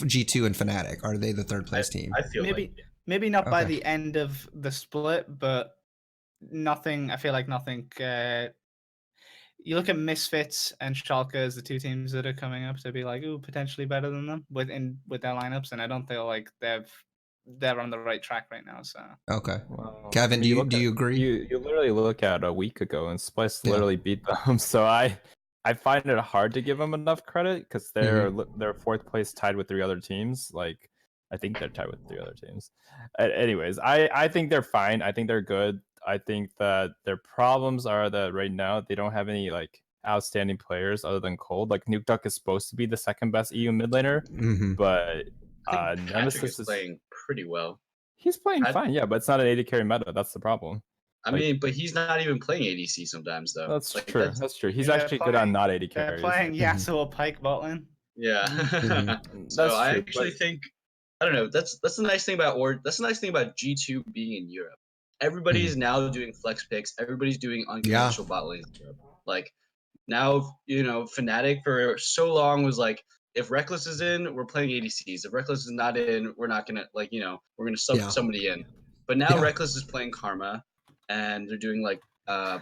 S1: G2 and Fnatic, are they the third place team?
S4: I feel
S2: maybe
S4: like
S2: maybe not by
S1: Okay.
S2: the end of the split, but nothing. I feel like nothing. You look at Misfits and Schalke as the two teams that are coming up to be like, ooh, potentially better than them with their lineups, and I don't feel like they're on the right track right now. So
S1: Okay.
S3: well,
S1: Kevin,
S3: I mean,
S1: do you
S3: look at-
S1: agree?
S3: You literally look at a week ago and Splice
S1: Yeah.
S3: literally beat them. So I find it hard to give them enough credit because they're they're fourth place tied with 3 other teams. Like I think they're tied with 3 other teams. Anyways, I think they're fine. I think they're good. I think that their problems are that right now they don't have any like outstanding players other than Cold. Like Nuke Duck is supposed to be the second best EU mid laner,
S1: Mm-hmm.
S3: but
S4: I think Patrick
S3: Nemesis
S4: is playing pretty well.
S3: he's playing
S4: Pat-
S3: fine, yeah, but it's not an AD carry meta. That's the problem.
S4: I
S3: Like-
S4: mean, but he's not even playing ADC sometimes, though.
S3: That's
S4: Like,
S3: true. That's true. He's
S2: They're
S3: actually good on
S2: playing-
S3: not AD
S2: they're
S3: carries.
S2: playing
S1: Mhm.
S2: Yasuo Pike bot lane.
S4: Yeah.
S1: Mhm.
S4: So
S3: That's
S4: I
S3: true,
S4: actually
S3: but-
S4: think I don't know. That's the nice thing about that's the nice thing about G2 being in Europe. Everybody's now doing flex picks. Everybody's doing unconventional bot lanes in Europe. Like now, Fnatic for so long was like, if Reckless is in, we're playing ADCs. If Reckless is not in, we're not gonna we're gonna sub
S1: Yeah.
S4: somebody in. But now
S1: Yeah.
S4: Reckless is playing Karma, and they're doing like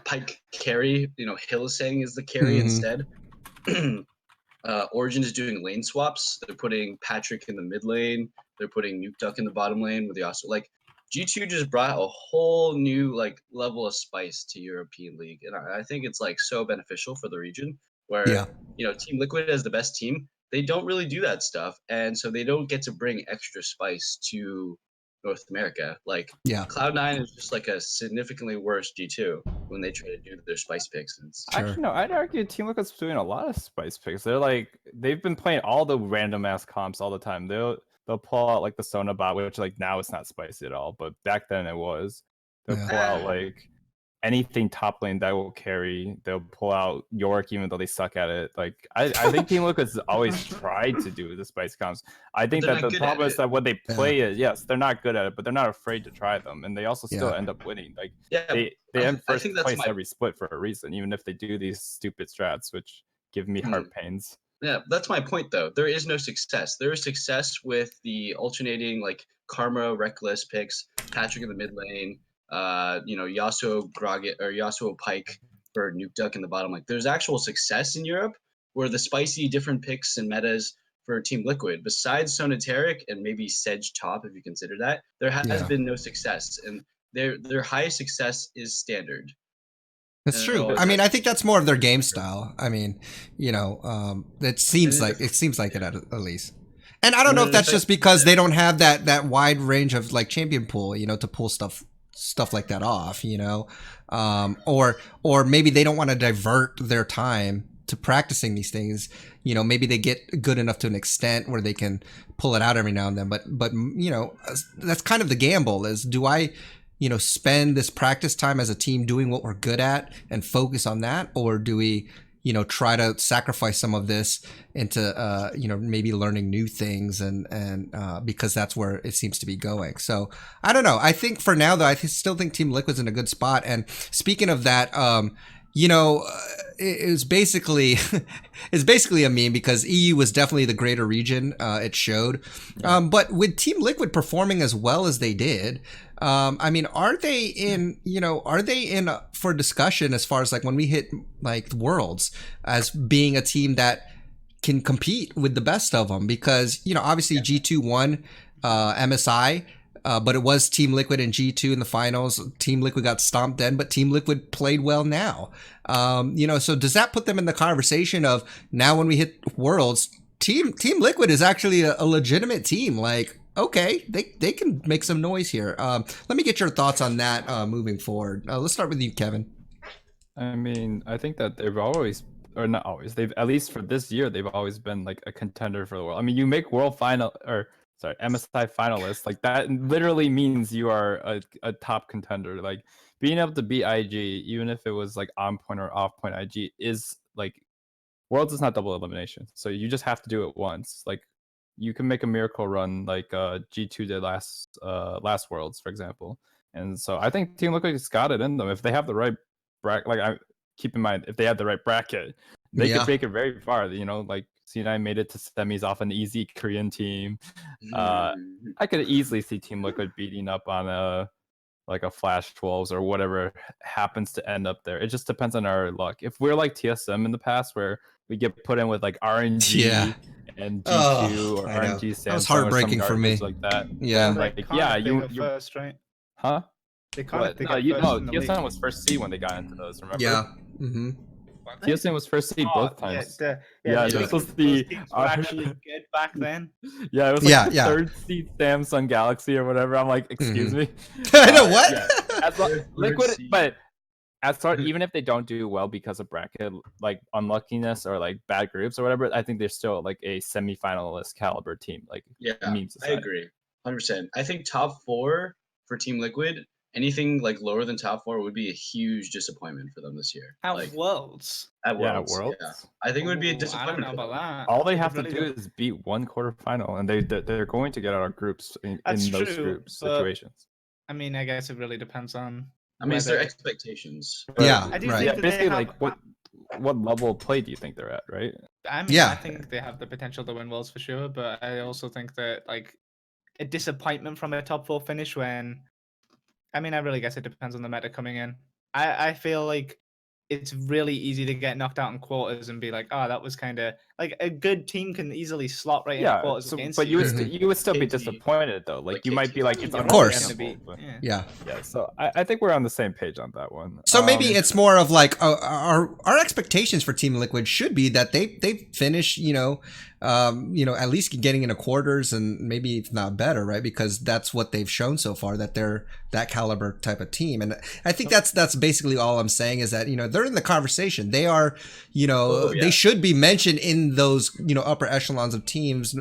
S4: Pike carry. Hylissang is the carry
S1: Mhm.
S4: instead. Origin is doing lane swaps. They're putting Patrick in the mid lane. They're putting Nuke Duck in the bottom lane with the also like G2 just brought a whole new like level of spice to European League, and I think it's like so beneficial for the region. Where
S1: Yeah.
S4: Team Liquid as the best team, they don't really do that stuff, and so they don't get to bring extra spice to North America. Like
S1: Yeah.
S4: Cloud9 is just like a significantly worse G2 when they try to do their spice picks. And it's,
S1: Sure.
S3: Actually, no. I'd argue Team Liquid's doing a lot of spice picks. They've been playing all the random ass comps all the time. They'll pull out like the Sona bot, which like now it's not spicy at all, but back then it was. They'll
S1: Yeah.
S3: pull out like anything top lane that will carry. They'll pull out York even though they suck at it. Like I think Team Liquid's always tried to do the spice comps. I think
S4: they're
S3: that
S4: not
S3: the
S4: good at
S3: problem is
S4: it.
S3: that when they play it, yes, they're not good at it, but they're not afraid to try them, and they also still
S1: Yeah.
S3: end up winning. Like
S4: yeah,
S3: they
S4: I-
S3: end
S4: I
S3: first
S4: think that's
S3: place
S4: my-
S3: every split for a reason, even if they do these stupid strats, which give me heart pains.
S4: Yeah, that's my point though. There is no success. There is success with the alternating like Karma Reckless picks, Patrick in the mid lane, Yasuo Groget or Yasuo Pike for Nuke Duck in the bottom. Like there's actual success in Europe where the spicy different picks and metas for Team Liquid, besides Sonateric and maybe Sedge top, if you consider that, there has
S1: Yeah.
S4: been no success. And their highest success is standard.
S1: That's
S4: And it
S1: true.
S4: always
S1: I mean,
S4: has
S1: I think that's more of their game style. I mean, it seems like it at least. And I don't know if that's just because they don't have that wide range of like champion pool, to pull stuff like that off, or maybe they don't want to divert their time to practicing these things. Maybe they get good enough to an extent where they can pull it out every now and then. But that's kind of the gamble is, do I spend this practice time as a team doing what we're good at and focus on that? Or do we, try to sacrifice some of this into, maybe learning new things and because that's where it seems to be going. So I don't know. I think for now though, I still think Team Liquid's in a good spot. And speaking of that, it was basically it's basically a meme because EU was definitely the greater region. It showed, but with Team Liquid performing as well as they did, I mean, are they in for discussion as far as like when we hit like Worlds as being a team that can compete with the best of them? Because obviously G2 won MSI. But it was Team Liquid and G2 in the finals. Team Liquid got stomped then, but Team Liquid played well now. So does that put them in the conversation of now when we hit Worlds, Team Liquid is actually a legitimate team? Like, okay, they can make some noise here. Let me get your thoughts on that moving forward. Let's start with you, Kevin.
S3: I mean, I think that they've always, or not always, they've at least for this year, they've always been like a contender for the world. I mean, you make world final or sorry, MSI finalist, like that literally means you are a top contender. Like being able to beat IG, even if it was like on point or off point, IG is like Worlds is not double elimination, so you just have to do it once. Like you can make a miracle run like G2 did last Worlds, for example. And so I think Team Liquid's got it in them if they have the right bracket. Like I keep in mind, if they had the right bracket, they could make it very far. You know, like C9 made it to semis off an easy Korean team. I could easily see Team Liquid beating up on a Flash 12s or whatever happens to end up there. It just depends on our luck. If we're like TSM in the past, where we get put in with like RNG and G2 or RNG Samsung,
S1: that was heartbreaking for me.
S3: Like that.
S1: Yeah,
S3: like you
S2: first, right?
S3: Huh?
S2: They can't.
S3: TSM was first seed when they got into those. Remember?
S1: Yeah. Mm-hmm.
S3: TSM was first seed both times. This was
S2: the actually good back then.
S3: Yeah, it was like third seed Samsung Galaxy or whatever. I'm like, excuse me.
S1: I know what?
S3: Liquid, but even if they don't do well because of bracket like unluckiness or like bad groups or whatever, I think they're still like a semi-finalist caliber team. Like
S4: I agree, 100%. I think top 4 for Team Liquid. Anything like lower than top 4 would be a huge disappointment for them this year.
S2: At Worlds.
S4: At Worlds. Yeah. I think it would be a disappointment.
S2: I don't know about that.
S3: All they have to do is beat one quarterfinal, and they're going to get out of groups in those group situations.
S2: I mean, I guess it really depends on.
S4: I mean, it's their expectations.
S2: I do think
S3: basically, like what level of play do you think they're at, right?
S2: I mean, I think they have the potential to win Worlds for sure, but I also think that like a disappointment from a top 4 finish when. I mean, I really guess it depends on the meta coming in. I feel like it's really easy to get knocked out in quarters and be like, oh, that was kind of like a good team can easily slot right in quarters against
S3: you. But you would still be disappointed though. Like you might be like, it's
S1: of course.
S3: Yeah. So I think we're on the same page on that one.
S1: So maybe it's more of like our expectations for Team Liquid should be that they finish, at least getting into quarters and maybe if not better, right? Because that's what they've shown so far, that they're that caliber type of team. And I think that's basically all I'm saying is that, they're in the conversation. They are, they should be mentioned in those, upper echelons of teams,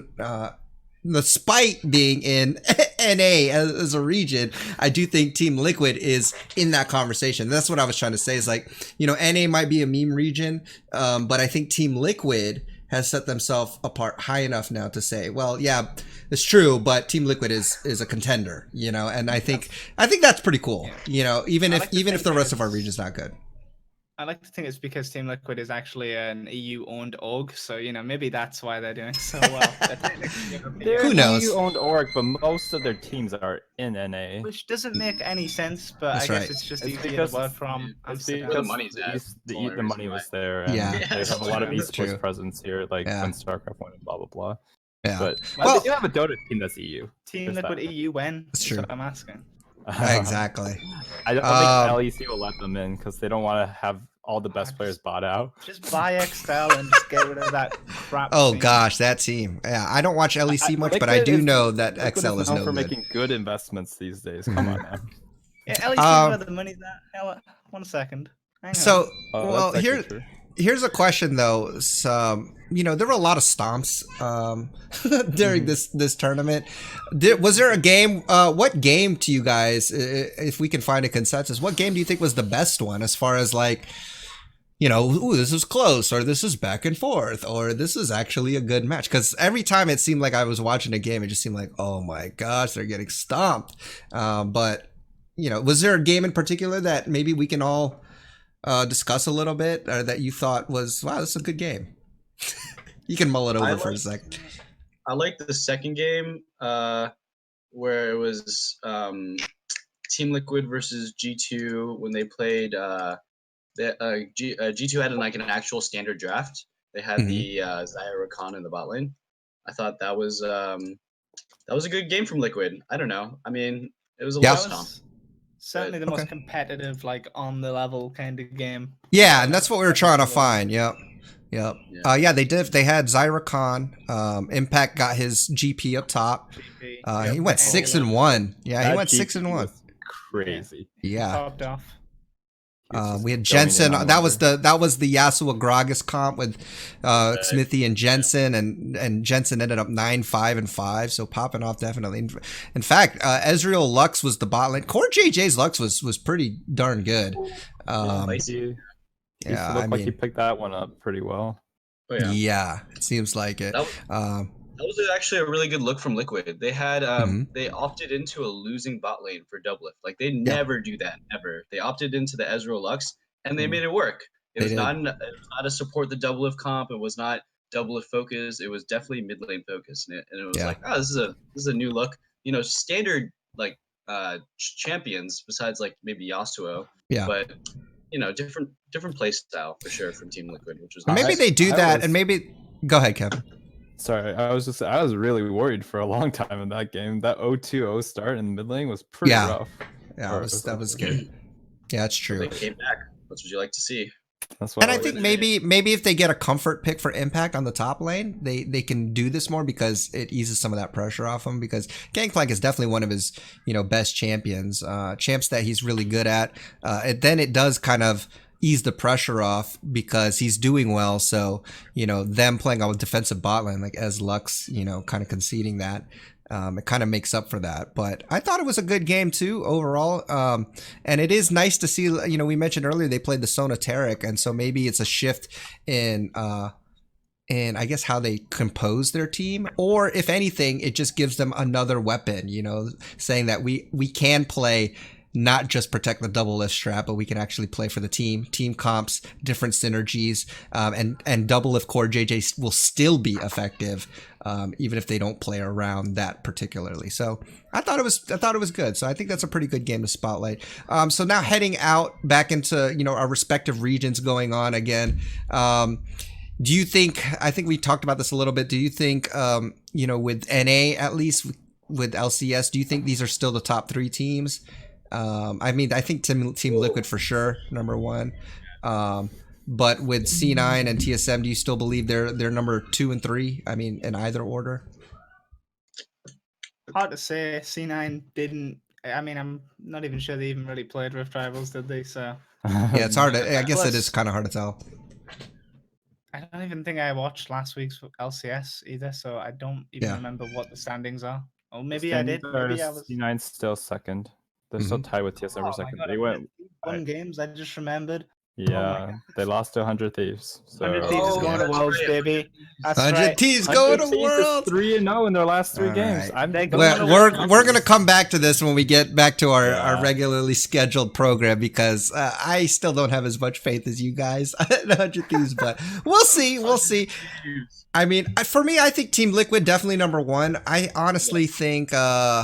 S1: despite being in NA as a region. I do think Team Liquid is in that conversation. That's what I was trying to say is like, NA might be a meme region, but I think Team Liquid has set themselves apart high enough now to say, well, yeah, it's true, but Team Liquid is a contender, and I think that's pretty cool, even if the rest of our region's not good.
S2: I like to think it's because Team Liquid is actually an EU-owned org, so maybe that's why they're doing so well.
S3: Who knows? An EU-owned org, but most of their teams are in NA,
S2: which doesn't make any sense. But I guess it's just easier to work from.
S4: The money's at.
S3: The money was there. And they have a lot of esports presence here, like when StarCraft won and blah blah blah.
S1: Yeah,
S3: but they do have a Dota team that's EU.
S2: Team Liquid EU when?
S1: That's true.
S2: What I'm asking.
S1: Exactly.
S3: I don't think LEC will let them in because they don't want to have all the best players bought out.
S2: Just buy XL and just get rid of that crap.
S1: Oh gosh, that team. Yeah, I don't watch LEC much, but I do know that XL is no good.
S3: Making good investments these days. Come on, man.
S2: Yeah, LEC where the money's at. 1 second. Hang on.
S1: So, well, here's a question though. There were a lot of stomps during this tournament. Was there a game? What game to you guys, if we can find a consensus, what game do you think was the best one as far as like, ooh, this is close, or this is back and forth, or this is actually a good match? Because every time it seemed like I was watching a game, it just seemed like, oh my gosh, they're getting stomped. But was there a game in particular that maybe we can all discuss a little bit, or that you thought was, wow, this is a good game? You can mull it over for a second.
S4: I like the second game where it was Team Liquid versus G2 when they played. G2 had an actual standard draft. They had the Zyra Khan in the bot lane. I thought that was a good game from Liquid. I don't know. I mean, it was a lot of stomp.
S2: Certainly the most competitive, like on the level kind of game.
S1: Yeah, and that's what we were trying to find. Yep. They had Zyra Khan. Impact got his GP up top. He went 6-1. Yeah, he went 6-1.
S3: Crazy.
S1: Yeah.
S2: Popped off.
S1: We had
S3: going
S1: Jensen.
S3: in on
S1: That was
S3: wonder.
S1: the Yasuo Gragas comp with Smithy and Jensen, and Jensen ended up 9-5-5, so popping off definitely. In fact, Ezreal Lux was the bot lane. Core JJ's Lux was pretty darn good.
S4: Spicy.
S3: He
S1: Yeah,
S3: looked
S1: I
S3: like he
S1: mean,
S3: picked that one up pretty well.
S4: Oh yeah.
S1: yeah, it seems like it.
S4: That was actually a really good look from Liquid. They had
S1: Mhm.
S4: they opted into a losing bot lane for Doublelift. Like they
S1: Yeah.
S4: never do that ever. They opted into the Ezreal Lux and they
S3: Mm.
S4: made it work. It
S1: They
S4: was
S1: did.
S4: not it was not a support the Doublelift comp. It was not Doublelift focus. It was definitely mid lane focus. And it was
S1: Yeah.
S4: like, oh, this is a new look. You know, standard like champions besides like maybe Yasuo,
S1: Yeah.
S4: but you know, different play style for sure from Team Liquid, which was
S1: And maybe
S4: nice.
S1: they do
S3: I
S1: that,
S3: was-
S1: and maybe go ahead, Kevin.
S3: Sorry, I was really worried for a long time in that game. That 0-2-0 start in mid lane was pretty
S1: Yeah.
S3: rough.
S1: Yeah,
S3: Or-
S1: that was scary. Yeah, that's
S4: So
S1: true.
S4: they came back. That's what you like to see.
S3: That's what
S1: And I
S3: like.
S1: think maybe if they get a comfort pick for Impact on the top lane, they can do this more because it eases some of that pressure off him. Because Gangplank is definitely one of his best champions, champs that he's really good at. And then it does kind of ease the pressure off because he's doing well. So them playing on a defensive bot lane like as Lux, kind of conceding that. It kind of makes up for that. But I thought it was a good game too overall. And it is nice to see, we mentioned earlier they played the Sonateric, and so maybe it's a shift in I guess how they compose their team, or if anything, it just gives them another weapon, saying that we can play not just protect the double lift strat, but we can actually play for the team comps, different synergies, and double lift core JJ will still be effective, even if they don't play around that particularly. So I thought it was good. So I think that's a pretty good game to spotlight. So now heading out back into our respective regions going on again. Do you think? I think we talked about this a little bit. Do you think with NA at least with LCS, do you think these are still the top 3 teams? I mean, I think Team Liquid for sure, number 1. But with C9 and TSM, do you still believe they're number 2 and 3? I mean, in either order.
S2: Hard to say. C9 didn't. I mean, I'm not even sure they even really played Rift Rivals, did they? So
S1: Yeah, it's hard to. I guess it
S2: Plus-
S1: is kind of hard to tell.
S2: I don't even think I watched last week's LCS either, so I don't even
S1: Yeah.
S2: remember what the standings are. Or maybe I did. Maybe I was.
S3: C9 still second. They're still tied with TSM
S2: Oh
S3: for
S2: my
S3: second.
S2: God,
S3: They went.
S2: won games. I just remembered.
S3: Yeah, they lost to 100 Thieves. So
S2: 100 Thieves is
S4: Oh,
S2: going to
S4: that's
S2: Worlds,
S4: right.
S2: baby. That's
S1: 100
S2: right.
S1: T's going to
S3: 100 Thieves is
S1: World.
S3: 3-0 in their last 3
S1: All
S3: games.
S1: right.
S2: They're
S1: Well,
S2: going to
S1: we're gonna come back to this when we get back to our
S3: Yeah.
S1: regularly scheduled program, because I still don't have as much faith as you guys in 100 Thieves, but we'll see. We'll see. I mean, for me, I think Team Liquid definitely number 1. I honestly think, I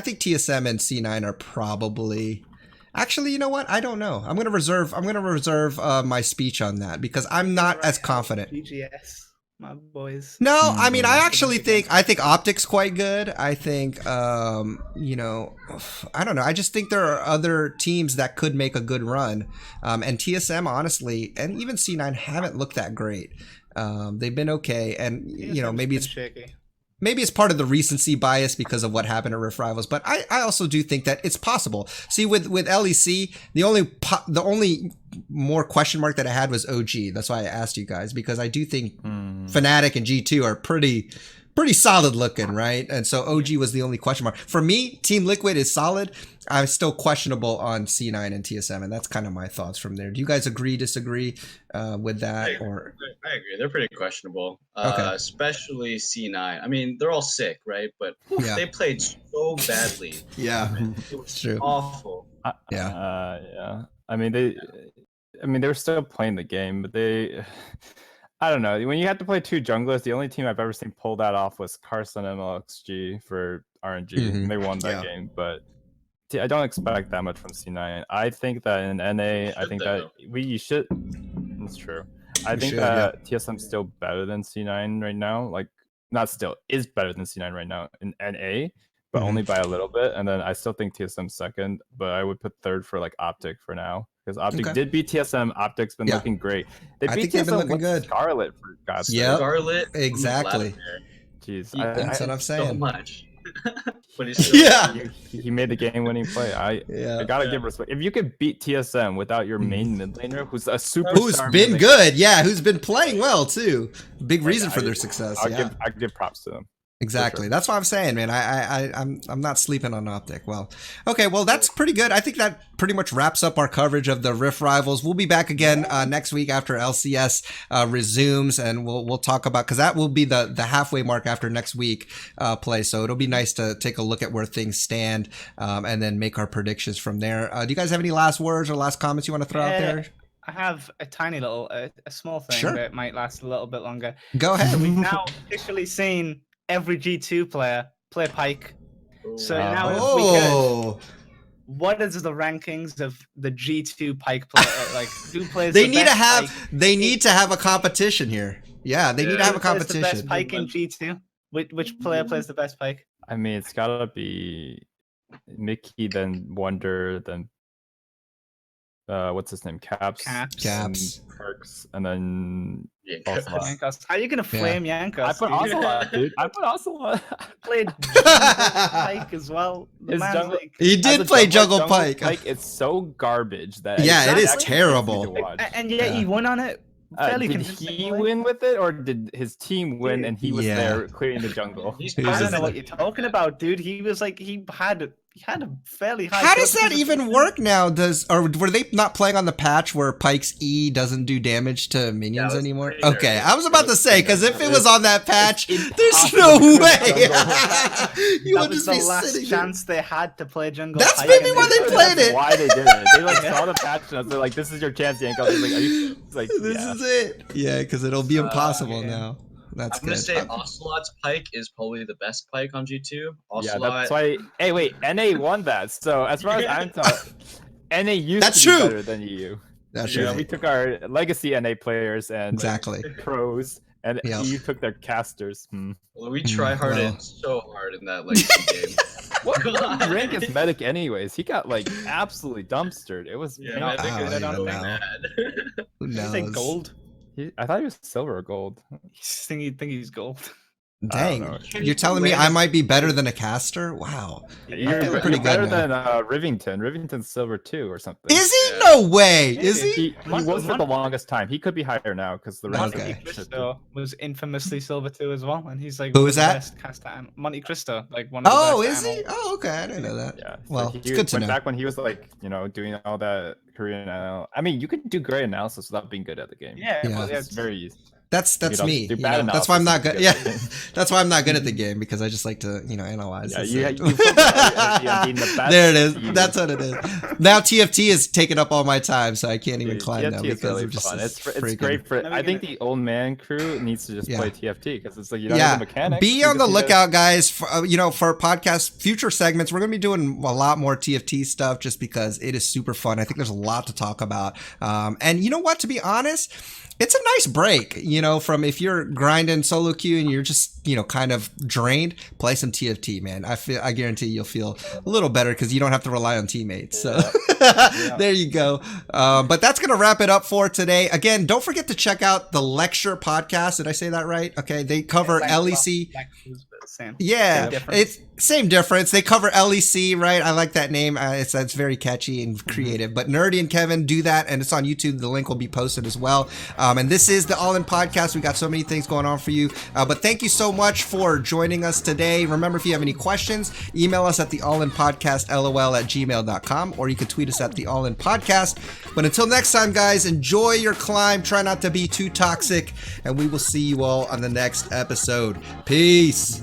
S1: think TSM and C9 are probably. Actually, you know what? I don't know. I'm gonna reserve my speech on that because I'm not as confident.
S2: GGS, my boys.
S1: No, I mean, I think Optic's quite good. I think, I don't know. I just think there are other teams that could make a good run. And TSM, honestly, and even C9 haven't looked that great. They've been okay. And, maybe it's
S2: shaky.
S1: maybe it's part of the recency bias because of what happened at Rift Rivals, but I also do think that it's possible. See, with LEC, the only more question mark that I had was OG. That's why I asked you guys, because I do think Fnatic and G2 are pretty solid looking, right? And so OG was the only question mark. For me, Team Liquid is solid. I'm still questionable on C9 and TSM, and that's kind of my thoughts from there. Do you guys agree, disagree with that? Or
S4: I agree. They're pretty questionable,
S1: Okay.
S4: especially C9. I mean, they're all sick, right? But
S1: Yeah.
S4: they played so badly.
S1: yeah,
S4: It was
S1: it's true.
S4: awful.
S1: Yeah.
S3: Yeah. I mean, they were still playing the game, but I don't know. When you have to play 2 junglers, the only team I've ever seen pull that off was Carson and LXG for RNG.
S1: Mhm.
S3: And they won that game, but I don't expect that much from C9. I think that in NA, I think that you should. That's true. I think that TSM's still better than C9 right now. Like, not still, is better than C9 right now in NA, but only by a little bit. And then I still think TSM's second, but I would put third for like Optic for now. Because Optic did beat TSM. Optic's been looking great. They
S1: I
S3: beat
S1: think they've been
S3: TSM
S1: looking
S3: with
S1: good.
S3: Scarlet, for God's sake.
S1: Yep.
S4: Scarlet,
S1: Exactly.
S3: Jeez.
S4: Yeah,
S1: That's what I'm saying.
S4: so much. but he's still,
S1: Yeah.
S3: He made the game-winning play. I gotta give respect. If you could beat TSM without your main mid laner, who's a superstar,
S1: Who's been good, who's been playing well too. Big reason for their success.
S3: I give props to them.
S1: Exactly.
S3: Sure.
S1: That's what I'm saying, man. I'm not sleeping on Optic. Well, okay. Well, that's pretty good. I think that pretty much wraps up our coverage of the Rift Rivals. We'll be back again next week after LCS resumes, and we'll talk about, because that will be the halfway mark after next week play. So it'll be nice to take a look at where things stand and then make our predictions from there. Do you guys have any last words or last comments you want to throw out there?
S2: I have a tiny little, a small thing that might last a little bit longer.
S1: Go ahead.
S2: We've now officially seen every G2 player play Pyke. So now if we could, what is the rankings of the G2 Pyke player? Like, who plays
S1: they
S2: the
S1: need
S2: best
S1: to have
S2: Pyke?
S1: They need to have a competition here. Yeah, they need to have a
S2: Who plays
S1: competition.
S2: the best Pyke in G2? Which player plays the best Pyke?
S3: I mean, it's gotta be Mickey, then Wonder, then what's his name? Caps.
S1: Caps.
S3: Perks, and then
S4: Yankos.
S2: Yankos. How are you gonna flame Yankos?
S3: I put
S2: dude?
S3: Ocelot, dude. I put Ocelot.
S2: Played Pyke as well. The
S3: His
S2: man's
S3: jungle-
S2: like-
S1: He
S3: As
S1: did
S3: a
S1: play
S3: jungle
S1: Jungle Pyke.
S3: It's so garbage that
S1: Yeah, it is
S3: actually
S1: terrible.
S3: easy to watch.
S2: and yet he won on it. Fairly
S3: Did
S2: consistently.
S3: he win with it, or did his team win and he was
S1: Yeah.
S3: there clearing the jungle?
S4: He's
S1: He was
S2: I don't
S1: just
S2: know
S1: like-
S2: what you're talking about, dude. He was like he had a fairly high.
S1: How does that
S2: kill
S1: even
S2: percentage.
S1: work now? Were they not playing on the patch where Pyke's E doesn't do damage to minions
S4: Yeah, it was
S1: anymore?
S4: pretty
S1: Okay,
S4: nerdy.
S1: I was about to say, because if it was on that patch, there's
S3: impossible
S1: no
S3: to
S1: way.
S3: play
S1: You
S2: That
S1: would
S2: was
S1: just be
S2: the last
S1: sitting there.
S2: chance they had to play jungle.
S1: That's
S2: Pyke,
S1: maybe
S2: and
S1: why they
S2: didn't.
S1: played
S3: That's
S1: it.
S3: why they did it. They like saw the patch notes. They're like, "This is your chance, Yanko." Like, are you like,
S1: This
S3: yeah.
S1: is it. Yeah, because it'll be impossible
S2: yeah.
S1: now. That's
S4: I'm gonna
S1: good.
S4: say Ocelot's Pyke is probably the best Pyke on G2.
S3: Yeah,
S4: Ocelot,
S3: that's why. Hey, wait, NA won that. So as far as I'm told, NA used
S1: That's
S3: to be
S1: true.
S3: better than EU.
S1: That's
S3: You know,
S1: right.
S3: we took our legacy NA players and
S1: Exactly.
S3: pros, and
S1: Yep.
S3: EU took their casters.
S4: well, we try hard
S1: well.
S4: so hard in that legacy game.
S3: What rank is Medic anyways? He got like absolutely dumpstered. It was
S4: Yeah,
S3: not
S4: I think
S1: I
S4: it's
S1: don't
S4: so
S1: know.
S4: bad.
S1: Who
S2: Did you
S1: knows?
S2: say gold?
S3: I thought he was silver or gold.
S2: You think he's gold?
S1: Dang.
S3: know.
S1: You're telling me I might be better than a caster? Wow.
S3: You're
S1: feel
S3: pretty
S1: pretty good
S3: better
S1: now.
S3: than Rivington. Rivington's silver 2 or something.
S1: Is he?
S4: Yeah.
S1: No way. Is he?
S3: He was for the longest time. He could be higher now because the rest
S1: Okay.
S3: of the
S2: Cristo was infamously silver 2 as well, and he's like
S1: Who
S2: one
S1: is
S2: of the
S1: that?
S2: best caster Monte Cristo, like one of the
S1: Oh,
S2: best
S1: is he?
S2: ammo.
S1: Oh, okay. I didn't know that.
S3: Yeah.
S1: Well,
S3: he
S1: it's good to
S3: went
S1: know.
S3: back when he was like, doing all that Korean. I mean, you could do great analysis without being good at the game.
S2: Yeah,
S1: Yeah.
S2: well, yeah,
S3: It's very easy.
S1: That's
S3: don't
S1: me.
S3: do
S1: you
S3: bad
S1: know? That's why I'm not good.
S3: analysis
S1: Yeah,
S3: if you get
S1: that's why I'm not good at the game, because I just like to, analyze.
S3: Yeah,
S1: That's
S3: you
S1: it.
S3: focus on being the best.
S1: There it is.
S3: you-
S1: That's what it is. Now TFT is taking up all my time, so I can't even
S3: Dude,
S1: climb now
S3: TFT is
S1: because
S3: really
S1: of just
S3: fun.
S1: this
S3: It's
S1: freaking-
S3: great for.
S2: Never
S3: I think
S2: gonna-
S3: the old man crew needs to just
S1: Yeah.
S3: play TFT because it's like you don't
S1: Yeah,
S3: need the mechanics.
S1: be
S3: you
S1: on the
S3: just need to-
S1: lookout, guys. For, for podcast future segments, we're gonna be doing a lot more TFT stuff just because it is super fun. I think there's a lot to talk about. And you know what? To be honest, it's a nice break. From if you're grinding solo queue and you're just kind of drained, play some TFT, man. I guarantee you'll feel a little better because you don't have to rely on teammates. So there you go. But that's gonna wrap it up for today. Again, don't forget to check out the Lecture podcast. Did I say that right? Okay, they cover LEC.
S2: Same.
S1: Yeah,
S2: Same difference.
S1: it's same difference. They cover LEC, right? I like that name. It's very catchy and creative. But Nerdy and Kevin do that, and it's on YouTube. The link will be posted as well. And this is the All In Podcast. We got so many things going on for you. But thank you so much for joining us today. Remember, if you have any questions, email us at the allinpodcastlol@gmail.com, or you can tweet us at the All In Podcast. But until next time, guys, enjoy your climb. Try not to be too toxic, and we will see you all on the next episode. Peace.